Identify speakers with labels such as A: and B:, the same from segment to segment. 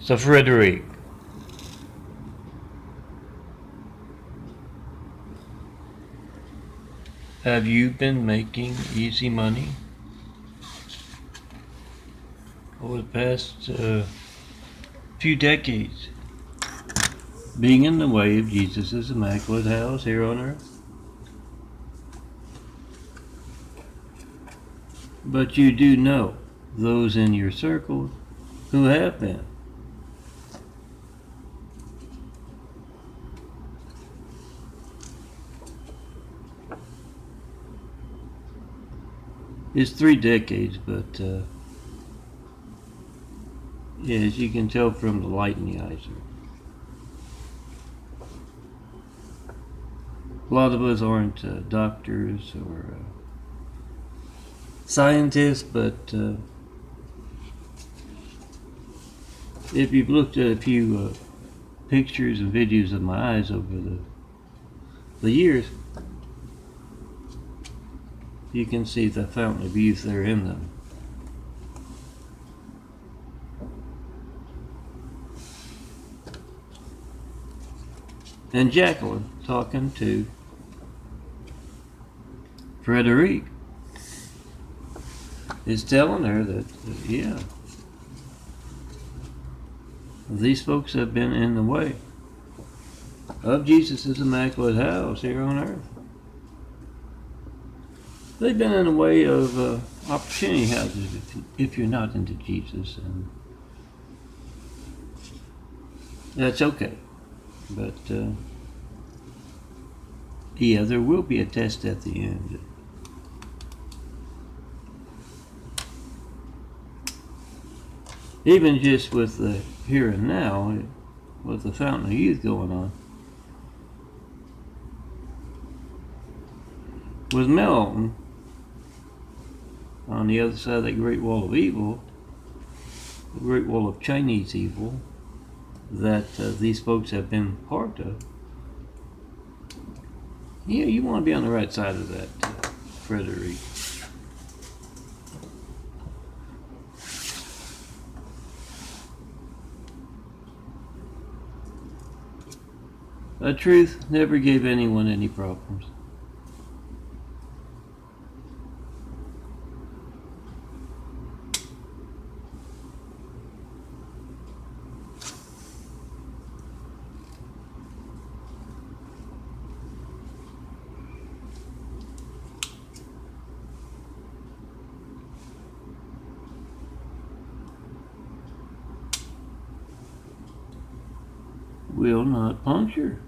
A: So, Frederique, have you been making easy money over the past few decades, being in the way of Jesus' immaculate house here on earth? But you do know those in your circle who have been. It's 3 decades, but yeah, as you can tell from the light in the eyes, a lot of us aren't doctors or scientists, but if you've looked at a few pictures and videos of my eyes over the years, you can see the fountain of youth there in them. And Jacqueline talking to Frederique is telling her that, yeah, these folks have been in the way of Jesus' immaculate house here on earth. They've been in the way of opportunity houses if you're not into Jesus, and that's okay. But yeah, there will be a test at the end. Even just with the here and now, with the fountain of youth going on. With Melton, on the other side of that Great Wall of Evil, the Great Wall of Chinese evil, that these folks have been part of, yeah, you want to be on the right side of that, Frederique. The truth never gave anyone any problems. Will not puncture.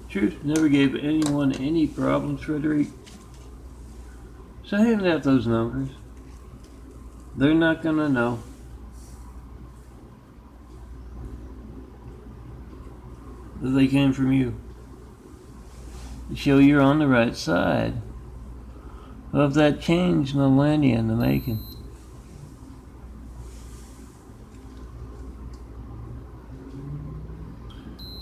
A: Truth never gave anyone any problems, Frederique. So hand out those numbers. They're not gonna know. That they came from you. To show you're on the right side of that change millennia in the making.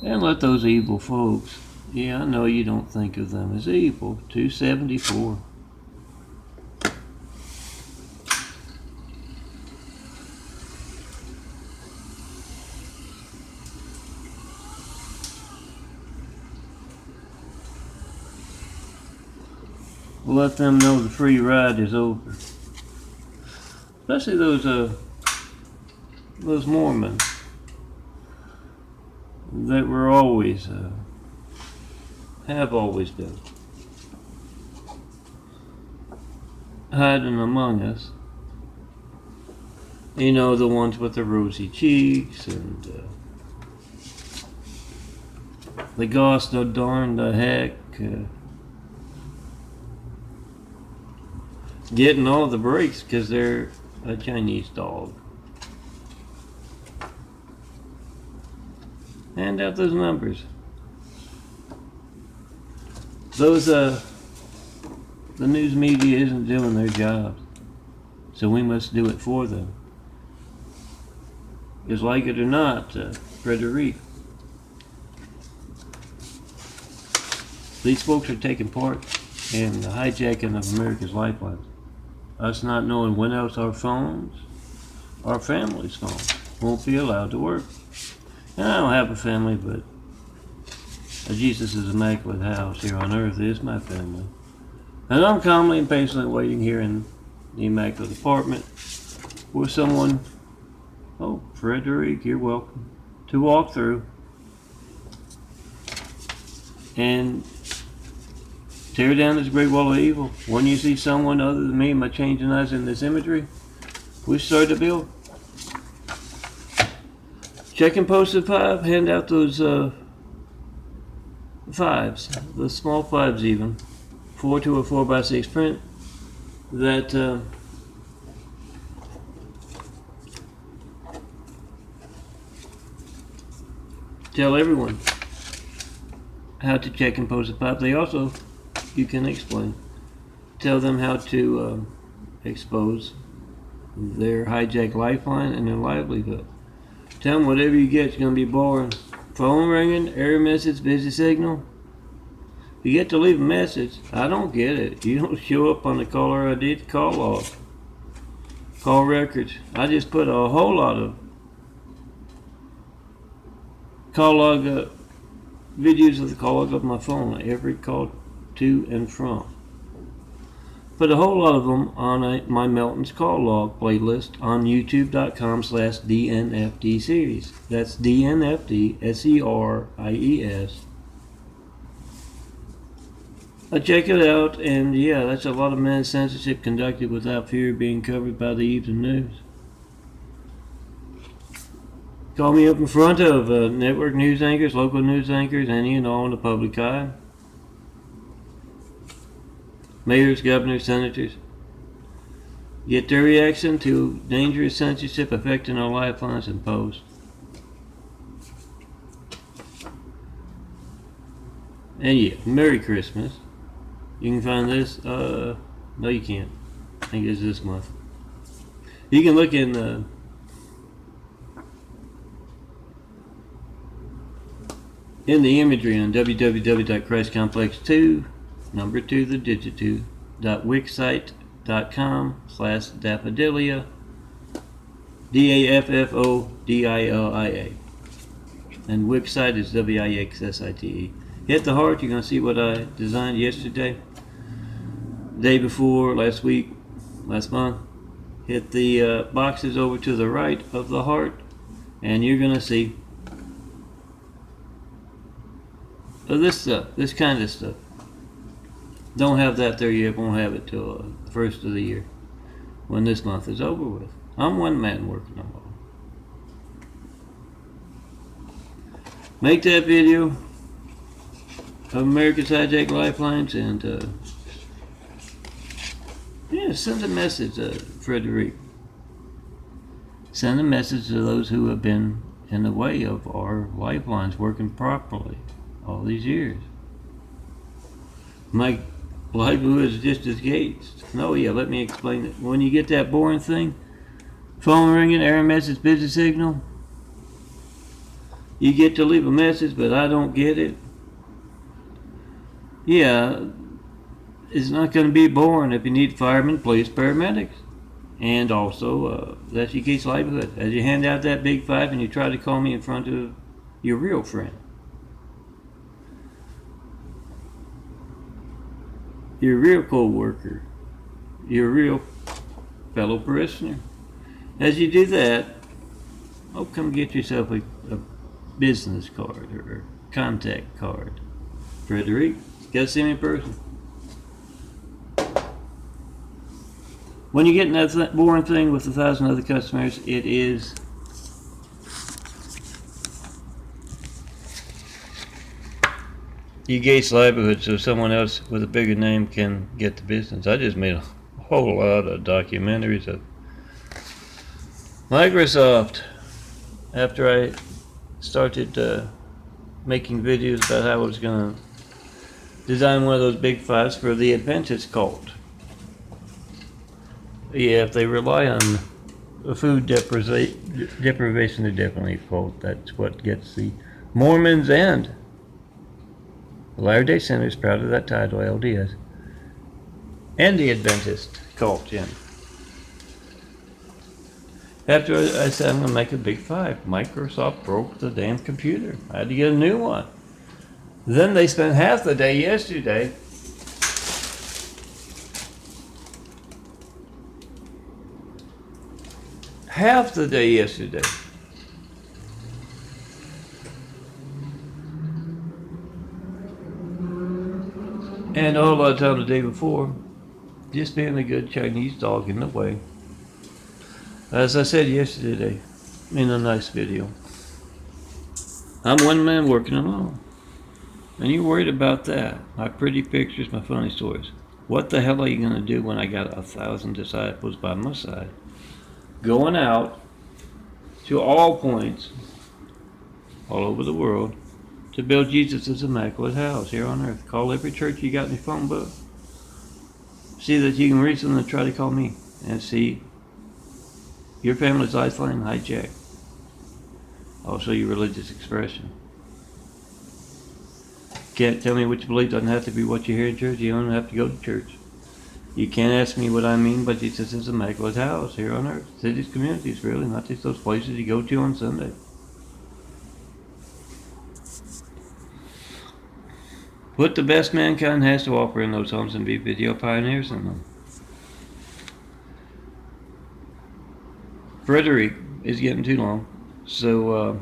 A: And let those evil folks, yeah, I know you don't think of them as evil. 274. Let them know the free ride is over. Especially those Mormons that were always, have always been hiding among us. You know, the ones with the rosy cheeks and the goss no darn the heck, getting all the breaks because they're a Chinese dog. Hand out those numbers. Those the news media isn't doing their job, so we must do it for them. Because like it or not, Frederique, these folks are taking part in the hijacking of America's lifelines. us not knowing when else our phones, our family's phones, won't be allowed to work. And I don't have a family, but Jesus' immaculate house here on earth is my family. And I'm calmly and patiently waiting here in the immaculate apartment for someone, oh, Frederique, you're welcome, to walk through and tear down this great wall of evil. When you see someone other than me, my changing eyes in this imagery, we start to build. Check and post at 5, hand out those fives, the small fives even, 4 to a 4x6 print that tell everyone how to check and post a pipe. They also, you can explain, tell them how to expose their hijacked lifeline and their livelihood. Tell them whatever you get is going to be boring. Phone ringing, error message, busy signal. You get to leave a message. I don't get it. You don't show up on the caller ID, the call log, call records. I just put a whole lot of call log videos of the call log of my phone, every call to and from. Put a whole lot of them on my Melton's call log playlist on youtube.com/DNFD series. That's DNFD SERIES. I check it out, and yeah, that's a lot of mass censorship conducted without fear of being covered by the evening news. Call me up in front of network news anchors, local news anchors, any and all in the public eye. Mayors, governors, senators. Get their reaction to dangerous censorship affecting our lifelines and post. And yeah, Merry Christmas. You can find this, no you can't. I think it's this month. You can look in the imagery on www.christcomplex2 number 2 the digit 2.wixsite.com/daffodilia DAFFODILIA, and Wixsite is WIXSITE. Hit the heart, you're going to see what I designed yesterday, day before, last week, last month. Hit the boxes over to the right of the heart, and you're going to see this stuff, this kind of stuff. Don't have that there yet, won't have it till the first of the year, when this month is over with. I'm one man working on all. Make that video of America's hijacked lifelines, and yeah, send a message, Frederique. Send a message to those who have been in the way of our lifelines working properly all these years. My livelihood is just as gates. No, yeah, let me explain it. When you get that boring thing, phone ringing, error message, busy signal, you get to leave a message, but I don't get it. Yeah, it's not going to be boring if you need firemen, police, paramedics. And also, that's your key's livelihood. As you hand out that big five and you try to call me in front of your real friend, your real co-worker, your real fellow parishioner. As you do that, oh, come get yourself a business card or a contact card. Frederique, you gotta see me in person. When you get in that boring thing with 1,000 other customers, it is you gates livelihood so someone else with a bigger name can get the business. I just made a whole lot of documentaries of Microsoft after I started making videos about how I was going to design one of those big fives for the Adventist cult. Yeah, if they rely on food deprivation, they're definitely a cult. That's what gets the Mormons and the Latter-day Saints proud of that title, LDS, and the Adventist cult, Jim. After I said I'm going to make a big five, Microsoft broke the damn computer. I had to get a new one. Then they spent half the day yesterday and a whole lot of time the day before, just being a good Chinese dog in the way. As I said yesterday in a nice video, I'm one man working alone. And you're worried about that. My pretty pictures, my funny stories. What the hell are you going to do when I got 1,000 disciples by my side? Going out to all points, all over the world, to build Jesus' immaculate house here on earth. Call every church you got in your phone book. See that you can reach them and try to call me. And see your family's lifeline hijacked. Also your religious expression. Can't tell me what you believe. Doesn't have to be what you hear in church. You don't have to go to church. You can't ask me what I mean by Jesus' immaculate house here on earth. Cities, communities, really, not just those places you go to on Sunday. What the best mankind has to offer in those homes and be video pioneers in them. Frederique is getting too long. So,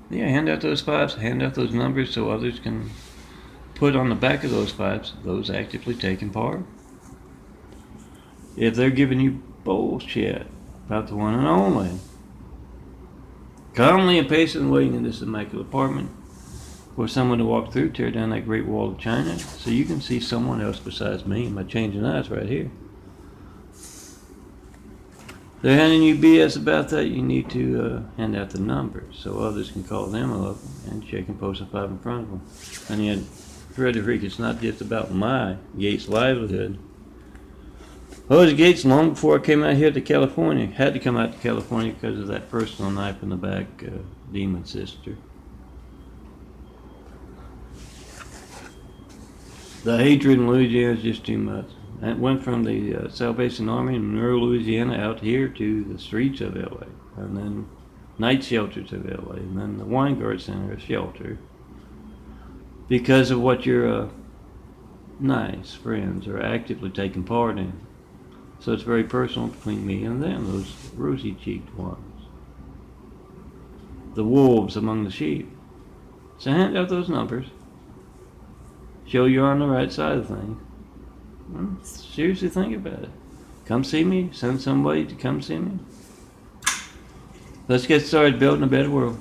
A: yeah, hand out those pipes, hand out those numbers so others can put on the back of those pipes those actively taking part. If they're giving you bullshit about the one and only, calmly and patiently waiting in this immaculate apartment for someone to walk through, tear down that Great Wall of China, so you can see someone else besides me by changing eyes right here. They're handing you BS about that. You need to hand out the numbers so others can call them up and check and post a five in front of them. And yet, Frederique, it's not just about my Gates' livelihood. I was Gates long before I came out here to California. Had to come out to California because of that personal knife in the back, demon sister. The hatred in Louisiana is just too much. It went from the Salvation Army in Monroe, Louisiana, out here to the streets of LA, and then night shelters of LA, and then the Weingart Center shelter, because of what your nice friends are actively taking part in. So it's very personal between me and them, those rosy-cheeked ones, the wolves among the sheep. So hand out those numbers. Show you're on the right side of things. Seriously think about it. Come see me. Send somebody to come see me. Let's get started building a better world.